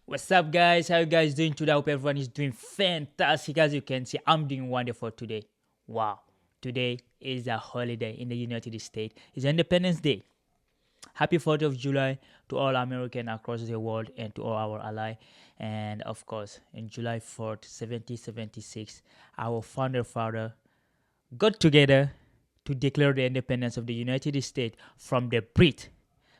What's up, guys? How you guys doing today? I hope everyone is doing fantastic. As you can see, I'm doing wonderful today. Wow. Today is a holiday in the United States. It's Independence Day. Happy 4th of July to all Americans across the world and to all our allies. And of course, in July 4th, 1776, our founder father got together to declare the independence of the United States from the Brit,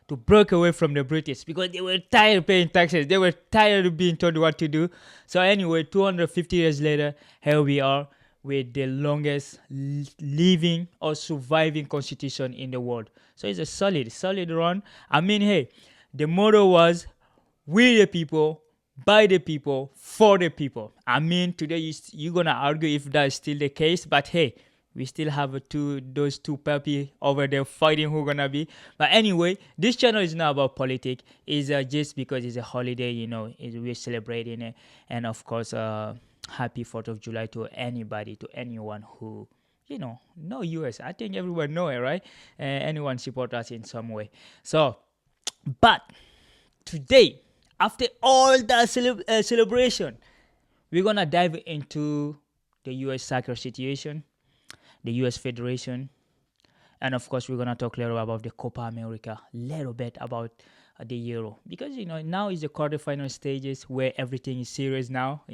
to break away from the British because they were tired of paying taxes. They were tired of being told what to do. So anyway, 250 years later, here we are with the longest living or surviving constitution in the world. So it's a solid run. I mean, hey, the motto was we the people, by the people, for the people. I mean, today you're gonna argue if that's still the case, but hey, we still have those two puppy over there fighting who gonna be. But anyway, this channel is not about politics. It's just because it's a holiday, we're celebrating it. And of course, happy 4th of July to anybody, to anyone who know US. I think everyone know it, right? Anyone support us in some way. So, but today, after all that celebration, we're gonna dive into the US soccer situation, the US Federation, and of course we're gonna talk later about the Copa America, little bit about the Euro, because now is the quarterfinal stages where everything is serious now.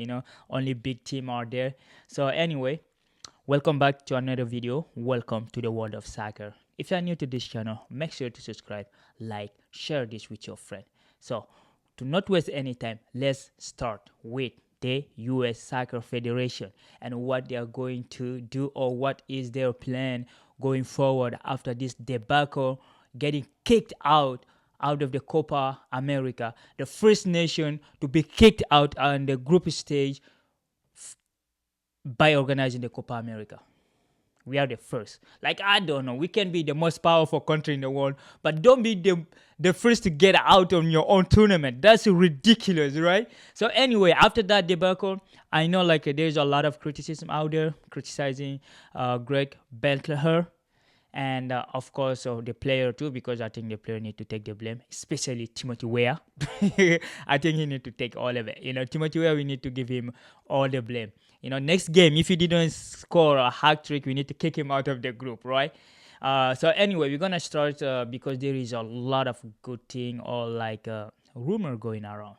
Only big team are there. So anyway, welcome back to another video. Welcome to the world of soccer. If you are new to this channel, make sure to subscribe, like, share this with your friend. So to not waste any time, let's start with the US Soccer Federation and what they are going to do, or what is their plan going forward after this debacle, getting kicked out of the Copa America, the first nation to be kicked out on the group stage by organizing the Copa America. We are the first. Like, I don't know, we can be the most powerful country in the world, but don't be the first to get out on your own tournament. That's ridiculous, right? So anyway, after that debacle, I know there's a lot of criticism out there criticizing Greg Beltler, and of course the player too, because I think the player need to take the blame, especially Timothy Weah. I think he need to take all of it. Timothy Weah, we need to give him all the blame. Next game, if he didn't score a hat trick, we need to kick him out of the group, right? So anyway, we're gonna start because there is a lot of good thing or rumor going around,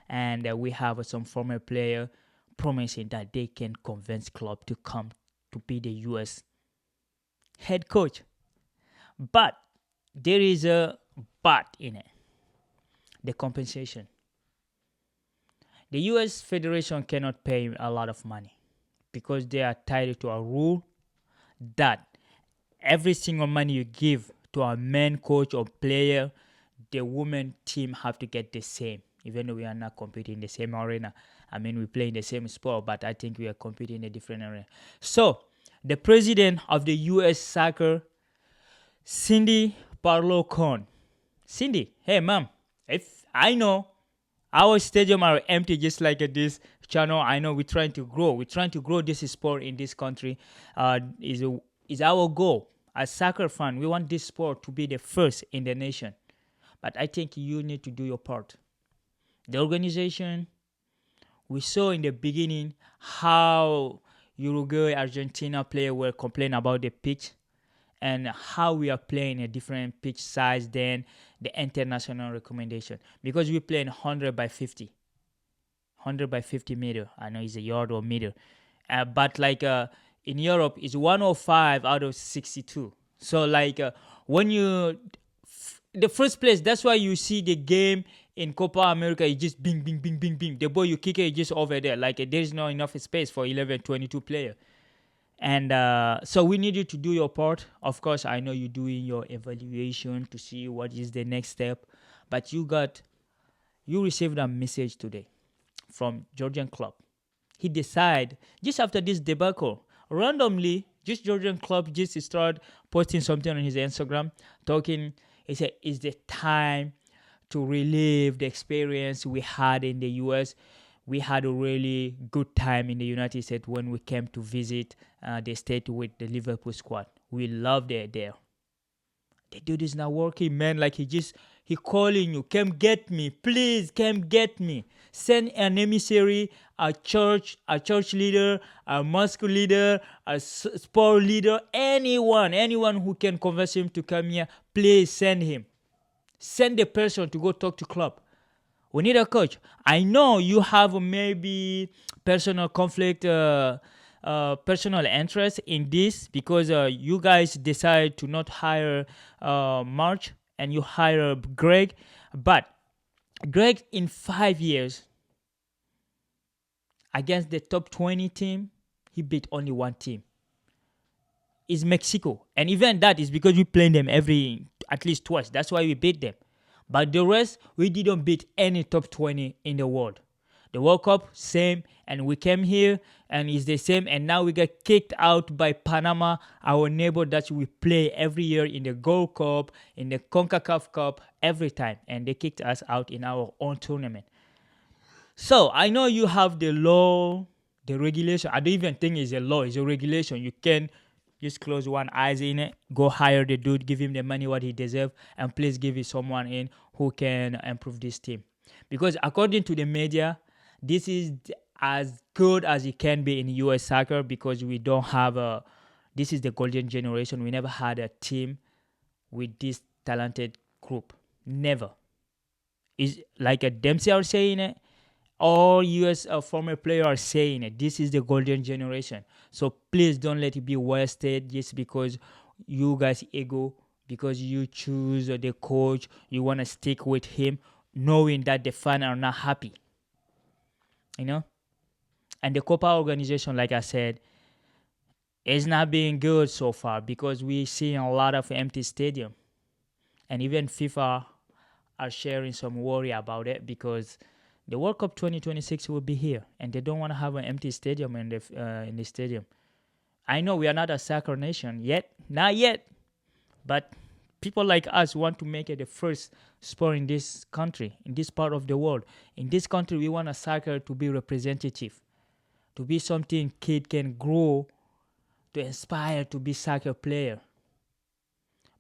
and we have some former player promising that they can convince Klop to come to be the US head coach. But there is a but in it: the compensation. The US Federation cannot pay a lot of money because they are tied to a rule that every single money you give to a man coach or player, the women team have to get the same, even though we are not competing in the same arena. I mean, we play in the same sport, but I think we are competing in a different arena. So the president of the US Soccer, Cindy Parlow Cohn. Cindy, hey ma'am, if I know our stadium are empty just like this channel, I know we're trying to grow. We're trying to grow this sport in this country. Is our goal as soccer fan. We want this sport to be the first in the nation. But I think you need to do your part. The organization, we saw in the beginning how Uruguay, Argentina players were complaining about the pitch and how we are playing a different pitch size than the international recommendation, because we play 100 by 50 meter. I know it's a yard or meter, but in Europe it's 105 out of 62. So when you the first place, that's why you see the game in Copa America is just bing bing bing bing bing. The ball you kick it is just over there, there's not enough space for 11 22 players. And so we need you to do your part. Of course, I know you're doing your evaluation to see what is the next step. But you received a message today from Georgian Club. He decided, just after this debacle, randomly, just Georgian Club just started posting something on his Instagram, talking. He said, it's the time to relive the experience we had in the US. We had a really good time in the United States when we came to visit the state with the Liverpool squad. We loved it there. The dude is not working, man. He calling you, come get me, please come get me. Send an emissary, a church leader, a mosque leader, a sport leader, anyone who can convince him to come here, please send him. Send the person to go talk to Klop. We need a coach. I know you have maybe personal conflict, personal interest in this because you guys decide to not hire March and you hire Greg. But Greg, in 5 years, against the top 20 team, he beat only one team. Is Mexico. And even that is because we play them at least twice. That's why we beat them. But the rest, we didn't beat any top 20 in the world. The World Cup, same. And we came here and it's the same. And now we got kicked out by Panama, our neighbor that we play every year in the Gold Cup, in the CONCACAF Cup, every time. And they kicked us out in our own tournament. So I know you have the law, the regulation. I don't even think it's a law. It's a regulation. You can just close one eyes in it, go hire the dude, give him the money what he deserves, and please give it someone in who can improve this team. Because according to the media, this is as good as it can be in US soccer because we don't have this is the golden generation. We never had a team with this talented group. Never. Is like a Dempsey are saying it. All US former players are saying it. This is the golden generation. So please don't let it be wasted just because you guys ego, because you choose the coach, you want to stick with him, knowing that the fans are not happy. You know? And the Copa organization, like I said, is not being good so far because we're seeing a lot of empty stadium. And even FIFA are sharing some worry about it because the World Cup 2026 will be here, and they don't want to have an empty stadium in the stadium. I know we are not a soccer nation yet, not yet, but people like us want to make it the first sport in this country, in this part of the world. In this country, we want a soccer to be representative, to be something kid can grow, to inspire to be soccer player.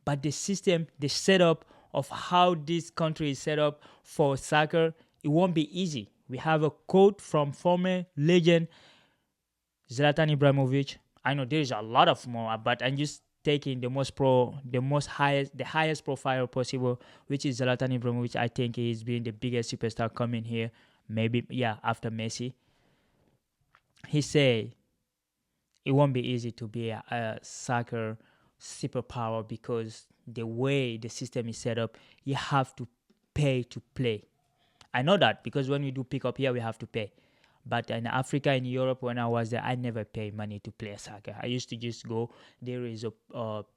But the system, the setup of how this country is set up for soccer, it won't be easy. We have a quote from former legend Zlatan Ibrahimovic. I know there's a lot of more, but I'm just taking the highest profile possible, which is Zlatan Ibrahimovic. I think he's been the biggest superstar coming here, maybe after Messi. He said it won't be easy to be a soccer superpower because the way the system is set up, you have to pay to play. I know that because when we do pick up here, we have to pay. But in Africa, in Europe, when I was there, I never pay money to play soccer. I used to just go. There is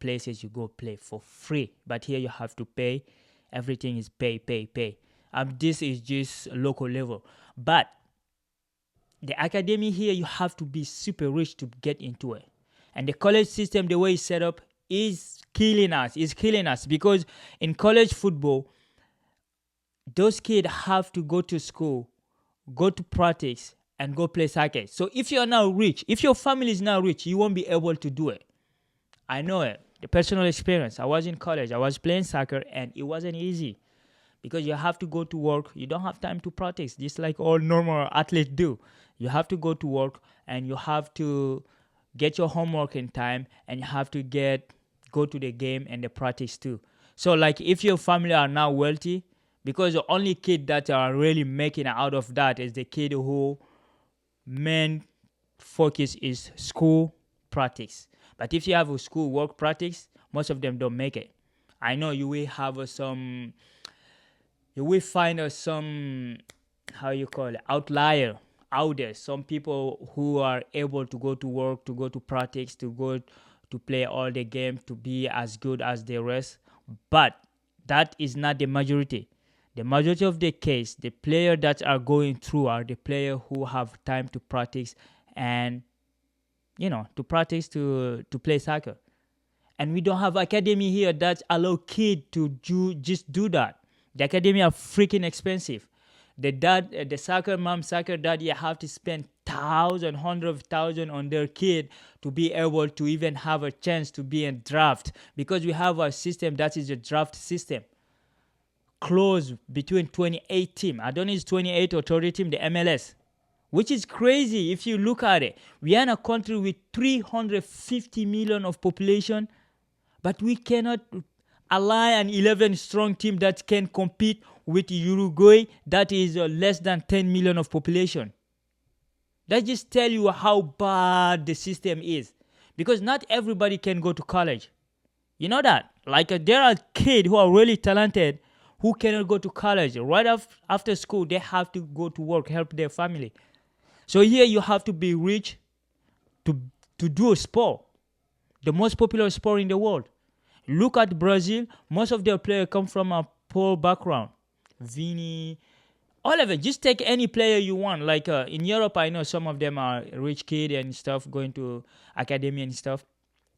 places you go play for free. But here you have to pay. Everything is pay. This is just local level. But the academy here, you have to be super rich to get into it. And the college system, the way it's set up, is killing us. It's killing us because in college football, those kids have to go to school, go to practice, and go play soccer. So if you're now rich, if your family is now rich, you won't be able to do it. I know it. The personal experience. I was in college. I was playing soccer, and it wasn't easy because you have to go to work. You don't have time to practice, just like all normal athletes do. You have to go to work, and you have to get your homework in time, and you have to go to the game and the practice too. So like if your family are now wealthy, because the only kid that are really making out of that is the kid who main focus is school practice. But if you have a school work practice, most of them don't make it. I know you will have you will find some, outlier out there. Some people who are able to go to work, to go to practice, to go to play all the games, to be as good as the rest. But that is not the majority. The majority of the case, the players that are going through are the players who have time to practice and, to practice to play soccer. And we don't have academy here that allow kids to just do that. The academy are freaking expensive. The soccer mom, soccer dad, you have to spend thousands, hundreds of thousands on their kid to be able to even have a chance to be in draft because we have a system that is a draft system. close between 28 team. I don't know if it's 28 or 30 team, the MLS, which is crazy if you look at it. We are in a country with 350 million of population, but we cannot ally an 11 strong team that can compete with Uruguay that is less than 10 million of population. That just tell you how bad the system is, because not everybody can go to college. You know that? Like there are kids who are really talented who cannot go to college. Right after school, they have to go to work, help their family. So here you have to be rich to do a sport, the most popular sport in the world. Look at Brazil. Most of their players come from a poor background. Vini, all of it. Just take any player you want. Like in Europe, I know some of them are rich kid and stuff, going to academy and stuff.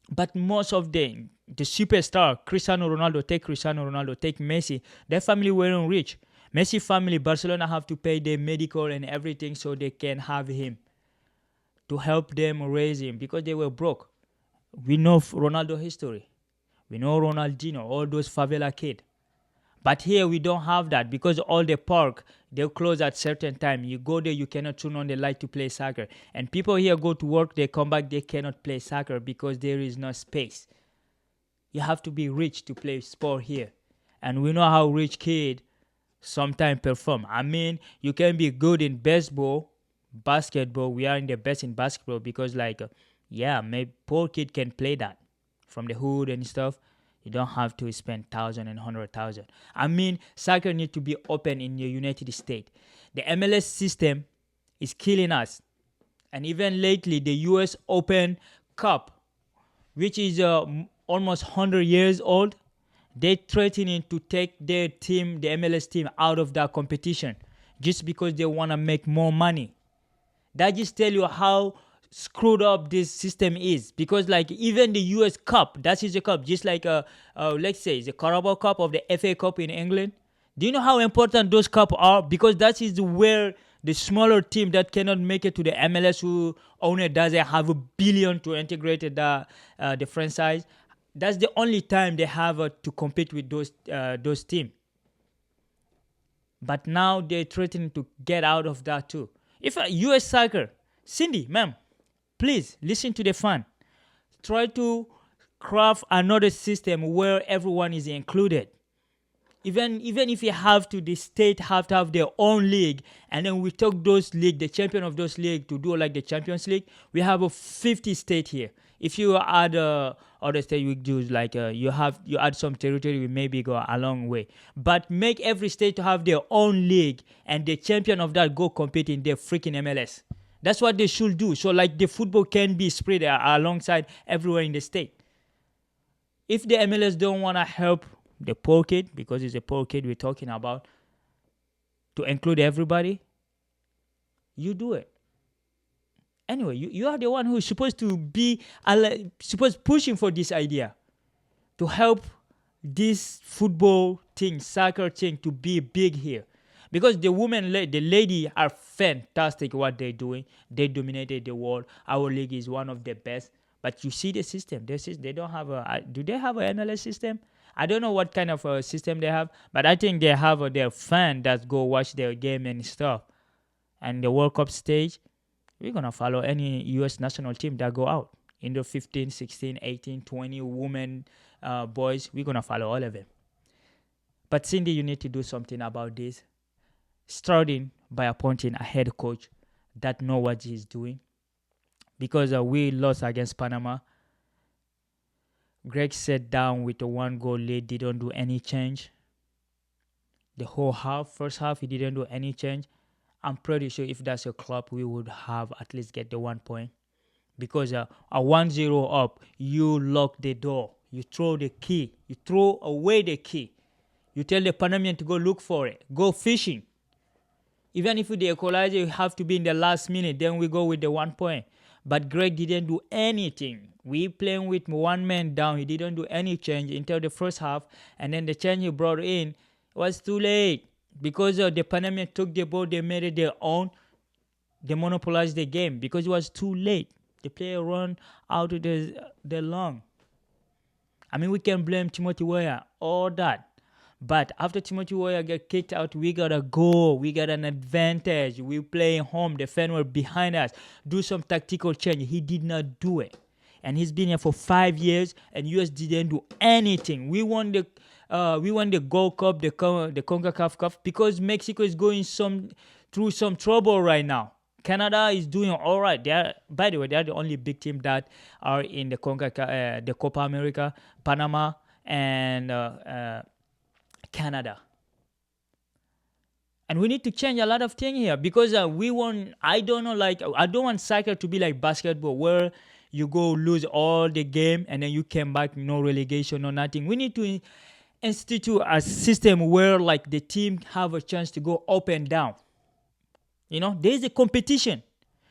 But most of them, the superstar, Cristiano Ronaldo, take Messi, their family weren't rich. Messi family, Barcelona have to pay their medical and everything so they can have him, to help them raise him, because they were broke. We know Ronaldo history. We know Ronaldinho, all those favela kids. But here we don't have that, because all the park, they close at certain time. You go there, you cannot turn on the light to play soccer. And people here go to work, they come back, they cannot play soccer because there is no space. You have to be rich to play sport here. And we know how rich kids sometimes perform. I mean, you can be good in baseball, basketball. We are in the best in basketball because maybe poor kid can play that from the hood and stuff. You don't have to spend 1,000 and 100,000. I mean, soccer needs to be open in the United States. The MLS system is killing us. And even lately, the US Open Cup, which is almost 100 years old, they're threatening to take their team, the MLS team, out of that competition just because they want to make more money. That just tell you how screwed up this system is, because like even the US Cup, that is a cup, just like let's say the Carabao Cup of the FA Cup in England. Do you know how important those cups are? Because that is where the smaller team that cannot make it to the MLS, who owner doesn't have $1 billion to integrate the franchise, that's the only time they have to compete with those teams. But now they're threatening to get out of that too. If US soccer, Cindy, ma'am, please listen to the fan. Try to craft another system where everyone is included. Even if you have to, the state have to have their own league, and then we take those league, the champion of those league, to do like the Champions League. We have a 50 state here. If you add other state, we do like you add some territory, we maybe go a long way. But make every state to have their own league, and the champion of that go compete in their freaking MLS. That's what they should do. So like the football can be spread alongside everywhere in the state. If the MLS don't want to help the poor kid, because it's a poor kid we're talking about, to include everybody, you do it. Anyway, you are the one who is supposed to be pushing for this idea, to help this football thing, soccer thing, to be big here. Because the lady are fantastic what they're doing. They dominated the world. Our league is one of the best. But you see the system. They don't have do they have an MLS system? I don't know what kind of a system they have, but I think they have their fan that go watch their game and stuff. And the World Cup stage, we're going to follow any U.S. national team that go out. In the 15, 16, 18, 20 women, boys, we're going to follow all of them. But Cindy, you need to do something about this. Starting by appointing a head coach that know what he's doing. Because we lost against Panama. Greg sat down with a 1-goal lead, didn't do any change. The whole first half, he didn't do any change. I'm pretty sure if that's a club, we would have at least get the 1 point. Because a 1-0 up, you lock the door. You throw the key. You throw away the key. You tell the Panamanian to go look for it. Go fishing. Even if the equalizer, you have to be in the last minute. Then we go with the 1 point. But Greg didn't do anything. We playing with one man down. He didn't do any change until the first half. And then the change he brought in was too late. Because the Panamanian took the ball, they made it their own. They monopolized the game because it was too late. The player run out of the long. I mean, we can blame Timothy Weah, all that. But after Timothy Weah get kicked out, we gotta go. We got an advantage. We play home. The fans were behind us. Do some tactical change. He did not do it, and he's been here for 5 years. And US didn't do anything. We won the Gold Cup, the CONCACAF Cup, because Mexico is going through some trouble right now. Canada is doing all right. By the way, they are the only big team that are in the the Copa America. Panama and Canada. And we need to change a lot of things here because we want, I don't know, like, I don't want soccer to be like basketball where you go lose all the game and then you came back, no relegation, no nothing. We need to institute a system where like the team have a chance to go up and down. There is a competition.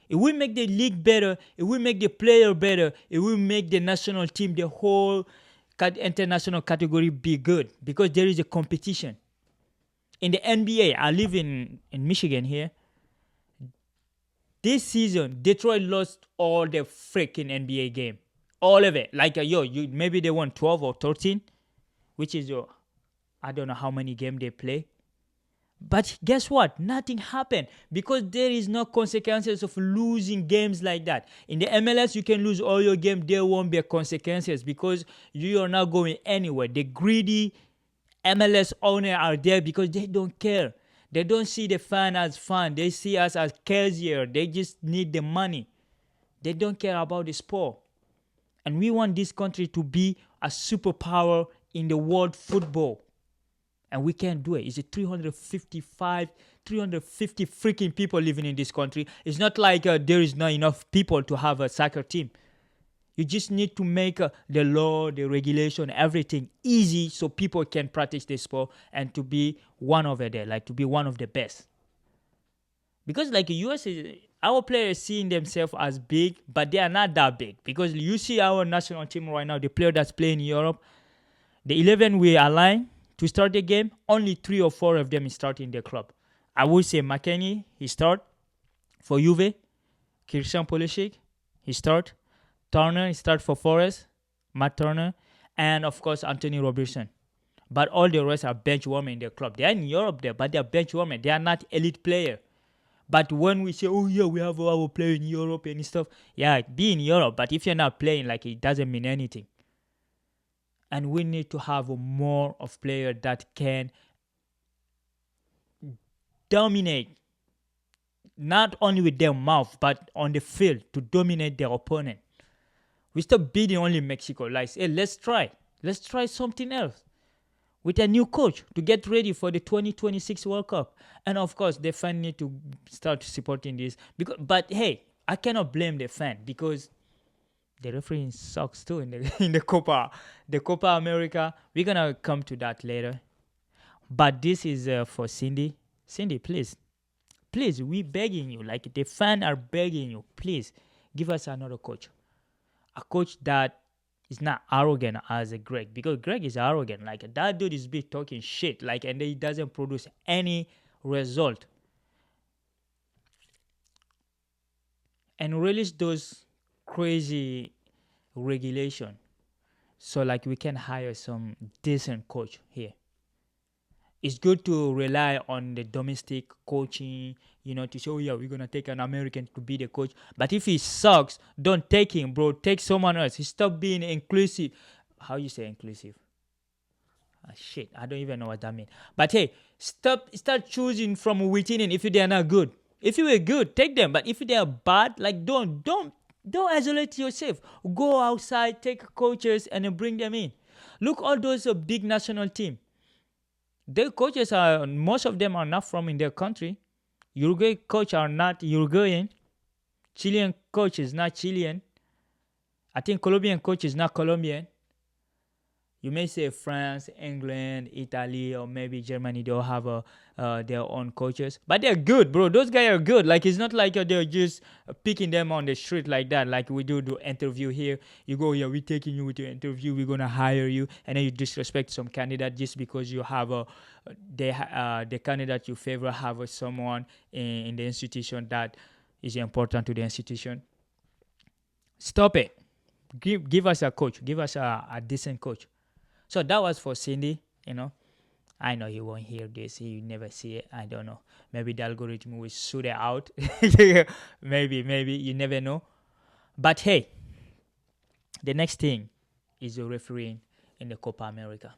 It will make the league better. It will make the player better. It will make the national team, the whole international category be good because there is a competition. In the NBA, I live in Michigan here. This season, Detroit lost all the freaking NBA game. All of it. Like, maybe they won 12 or 13, which is, I don't know how many games they play. But guess what? Nothing happened because there is no consequences of losing games like that. In the MLS, you can lose all your games. There won't be consequences because you are not going anywhere. The greedy MLS owners are there because they don't care. They don't see the fan as fun. They see us as casual. They just need the money. They don't care about the sport. And we want this country to be a superpower in the world football. And we can't do it. It's a 350 freaking people living in this country. It's not like there is not enough people to have a soccer team. You just need to make the law, the regulation, everything easy so people can practice the sport and to be one over there, like to be one of the best. Because like US, our players seeing themselves as big, but they are not that big. Because you see our national team right now, the player that's playing in Europe, the 11 we align to start the game, only 3 or 4 of them is starting the club. I would say McKennie, he start for Juve. Christian Pulisic, he start. Turner, he start for Forest. Matt Turner. And of course, Anthony Robertson. But all the rest are bench warmer in their club. They are in Europe there, but they are bench warmer. They are not elite player. But when we say, oh yeah, we have our player in Europe and stuff. Yeah, be in Europe. But if you're not playing, like, it doesn't mean anything. And we need to have more of players that can dominate, not only with their mouth, but on the field to dominate their opponent. We stop beating only Mexico. Like, hey, let's try something else with a new coach to get ready for the 2026 World Cup. And of course, the fan need to start supporting this. But hey, I cannot blame the fan because the referee sucks too in the Copa America. We're gonna come to that later. But this is for Cindy. Cindy, please, we begging you. Like, the fans are begging you. Please, give us another coach. A coach that is not arrogant as a Greg, because Greg is arrogant. Like, that dude is big talking shit. Like, and he doesn't produce any result. And release those crazy regulation so like we can hire some decent coach here. It's good to rely on the domestic coaching, to say, oh yeah, we're gonna take an American to be the coach. But if he sucks, don't take him, bro. Take someone else. Stop being inclusive. How you say inclusive? Shit, I don't even know what that means. But hey, start choosing from within if they are not good. If you were good, take them. But if they are bad, like, don't isolate yourself. Go outside, take coaches, and then bring them in. Look, all those big national team. Their coaches most of them are not from in their country. Uruguay coach are not Uruguayan. Chilean coach is not Chilean. I think Colombian coach is not Colombian. You may say France, England, Italy, or maybe Germany, they'll have their own coaches. But they're good, bro. Those guys are good. Like, it's not like they're just picking them on the street like that, like we do the interview here. You go, yeah, we're taking you with your interview. We're going to hire you. And then you disrespect some candidate just because you have the candidate you favor have someone in the institution that is important to the institution. Stop it. Give us a coach. Give us a decent coach. So that was for Cindy, I I know he won't hear this. He never see it. I don't know. Maybe the algorithm will shoot it out. Maybe. You never know. But hey, the next thing is the refereeing in the Copa America.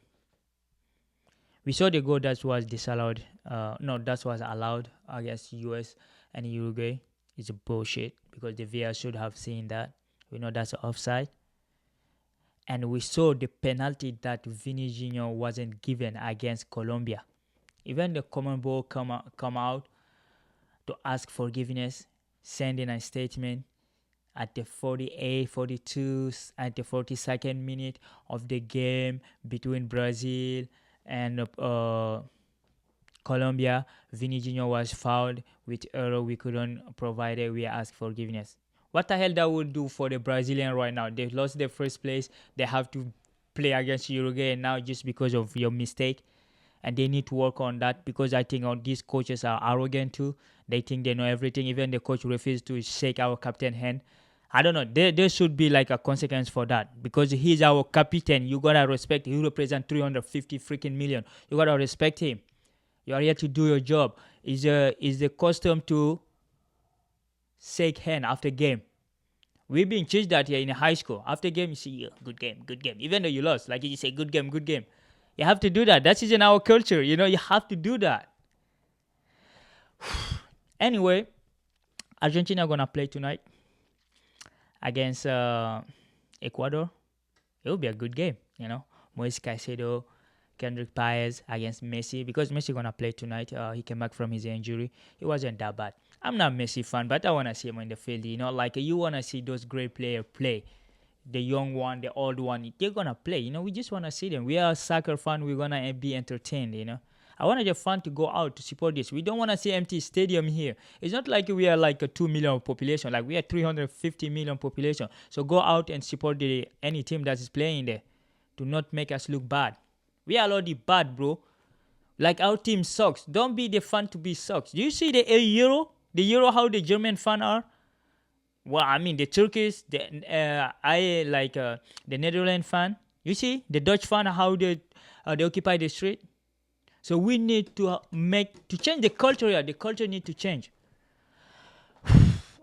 We saw the goal that was disallowed. No, that was allowed against US and Uruguay. It's a bullshit because the VAR should have seen that. We know that's offside. And we saw the penalty that Vini Jr. wasn't given against Colombia. Even the common ball come out to ask forgiveness, sending a statement at the 48, 42, at the 42nd minute of the game between Brazil and Colombia. Vini Jr. was fouled with error. We couldn't provide it. We asked forgiveness. What the hell that would do for the Brazilian right now? They lost their first place. They have to play against Uruguay now just because of your mistake. And they need to work on that because I think these coaches are arrogant too. They think they know everything. Even the coach refused to shake our captain hand. I don't know. There should be like a consequence for that because he's our captain. You gotta respect. He represents 350 freaking million. You gotta respect him. You are here to do your job. Is the custom to shake hand after game. We've been changed that here in high school. After game, you see, yeah, good game. Even though you lost, like you say, good game. You have to do that. That is in our culture. You have to do that. Anyway, Argentina gonna play tonight against Ecuador. It will be a good game. Moise Caicedo, Kendrick Paez against Messi because Messi gonna play tonight. He came back from his injury. It wasn't that bad. I'm not a Messi fan, but I wanna see him in the field. Like you wanna see those great players play. The young one, the old one, they're gonna play. We just wanna see them. We are a soccer fan. We're gonna be entertained. I want the fan to go out to support this. We don't want to see empty stadium here. It's not like we are like a 2 million population. Like we are 350 million population. So go out and support any team that is playing there. Do not make us look bad. We are already bad, bro. Like our team sucks. Don't be the fan to be sucks. Do you see the Euro? The Euro, how the German fan are? Well, I mean the Turkish, the Netherlands fan. You see the Dutch fan, how they occupy the street. So we need to change the culture here. The culture need to change.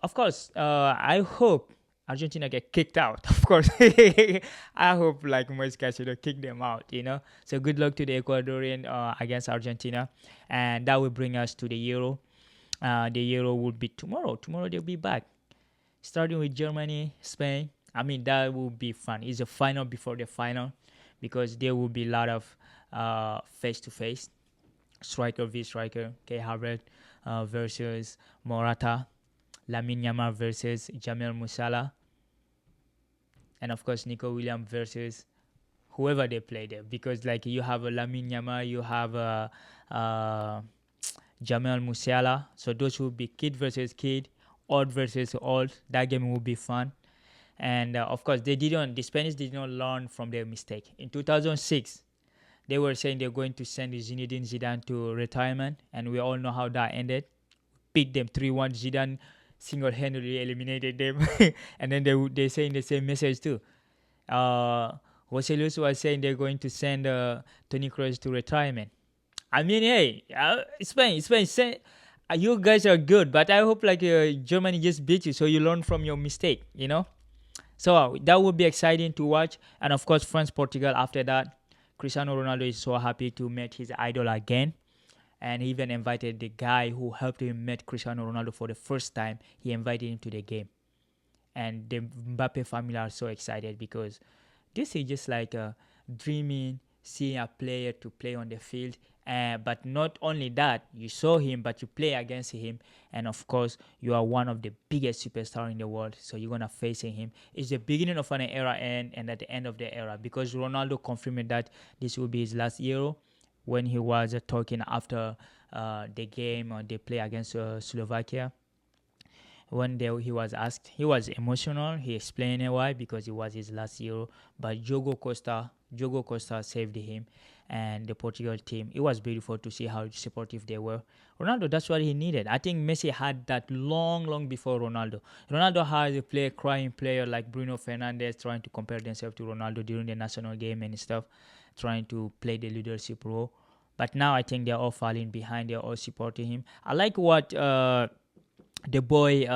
Of course, I hope Argentina get kicked out. Of course, I hope like Moise Caicedo kick them out. So good luck to the Ecuadorian against Argentina, and that will bring us to the Euro. The Euro will be tomorrow. Tomorrow they'll be back, starting with Germany, Spain. I mean that will be fun. It's a final before the final because there will be a lot of face-to-face. Striker v striker. Kai Havertz versus Morata. Lamine Yamal versus Jamel Musiala. And of course Nico Williams versus whoever they play there. Because like you have a Lamine Yamal, you have a Jamel Musiala. So those will be kid versus kid, old versus old. That game will be fun. And of course the Spanish did not learn from their mistake. In 2006, they were saying they're going to send Zinedine Zidane to retirement, and we all know how that ended. Beat them 3-1. Zidane single-handedly eliminated them. And then they're saying the same message too. Jose Luis was saying they're going to send Toni Kroos to retirement. I mean, hey, Spain, you guys are good, but I hope like Germany just beat you so you learn from your mistake, So that would be exciting to watch. And of course, France, Portugal after that. Cristiano Ronaldo is so happy to meet his idol again. And he even invited the guy who helped him meet Cristiano Ronaldo for the first time. He invited him to the game. And the Mbappe family are so excited because this is just like dreaming, seeing a player to play on the field. But not only that, you saw him, but you play against him. And of course, you are one of the biggest superstars in the world. So you're going to face him. It's the beginning of an era and at the end of the era. Because Ronaldo confirmed that this will be his last Euro when he was talking after the game or they play against Slovakia. When he was asked, he was emotional. He explained why, because it was his last Euro. But Diogo Costa saved him and the Portugal team. It was beautiful to see how supportive they were. Ronaldo, that's what he needed. I think Messi had that long before Ronaldo. Ronaldo has a crying player like Bruno Fernandes trying to compare themselves to Ronaldo during the national game and stuff, trying to play the leadership role. But now I think they're all falling behind. They're all supporting him. I like what the boy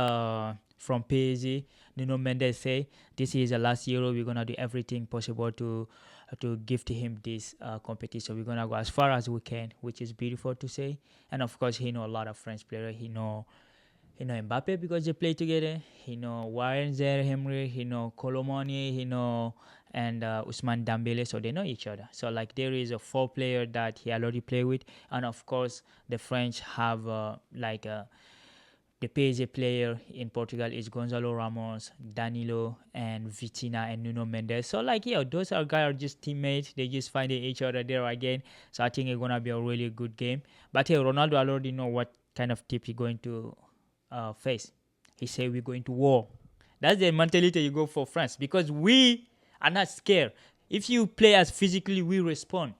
from PSG, Nuno Mendes say. This is the last Euro. We're gonna do everything possible to gift him this competition. We're gonna go as far as we can, which is beautiful to say. And of course, he know a lot of French players. He know Mbappe because they play together. He know Warren Zaire He know Colomani. He know and Usman Dambele. So they know each other. So like there is a four player that he already play with, and of course the French have the PSG player in Portugal is Gonzalo Ramos, Danilo, and Vitina and Nuno Mendes. So like yeah, those are guys are just teammates. They just finding each other there again. So I think it's gonna be a really good game. But hey, Ronaldo already know what kind of tip he's going to face. He said we're going to war. That's the mentality you go for France because we are not scared. If you play us physically, we respond.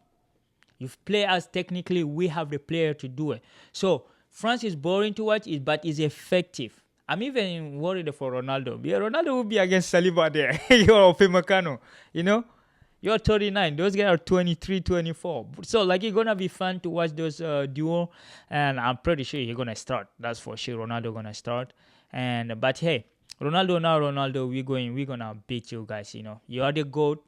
You play us technically, we have the player to do it. So France is boring to watch, but is effective. I'm even worried for Ronaldo. Yeah, Ronaldo will be against Saliba there. You're Upamecano, you know? You're 39. Those guys are 23, 24. So, like, it's going to be fun to watch those duo. And I'm pretty sure he's going to start. That's for sure. Ronaldo going to start. But hey, Ronaldo, we're going to beat you guys, you know. You are the GOAT.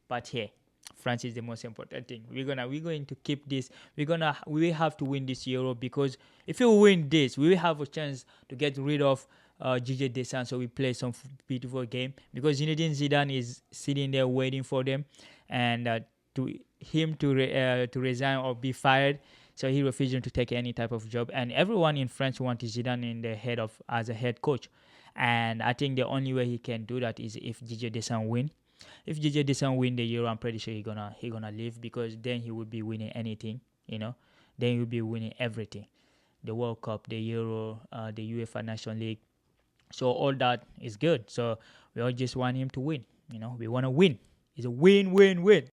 But hey, France is the most important thing. We're going to keep this. We have to win this Euro because if we win this, we will have a chance to get rid of Gigi Deschamps. So we play some beautiful game because Zinedine Zidane is sitting there waiting for them, and to him to resign or be fired. So he refusing to take any type of job, and everyone in France wants Zidane in the head of as a head coach. And I think the only way he can do that is if Gigi Deschamps win. If JJ doesn't win the Euro, I'm pretty sure he gonna leave because then he would be winning anything, you know. Then he would be winning everything, the World Cup, the Euro, the UEFA National League. So all that is good. So we all just want him to win, you know. We want to win. It's a win, win, win.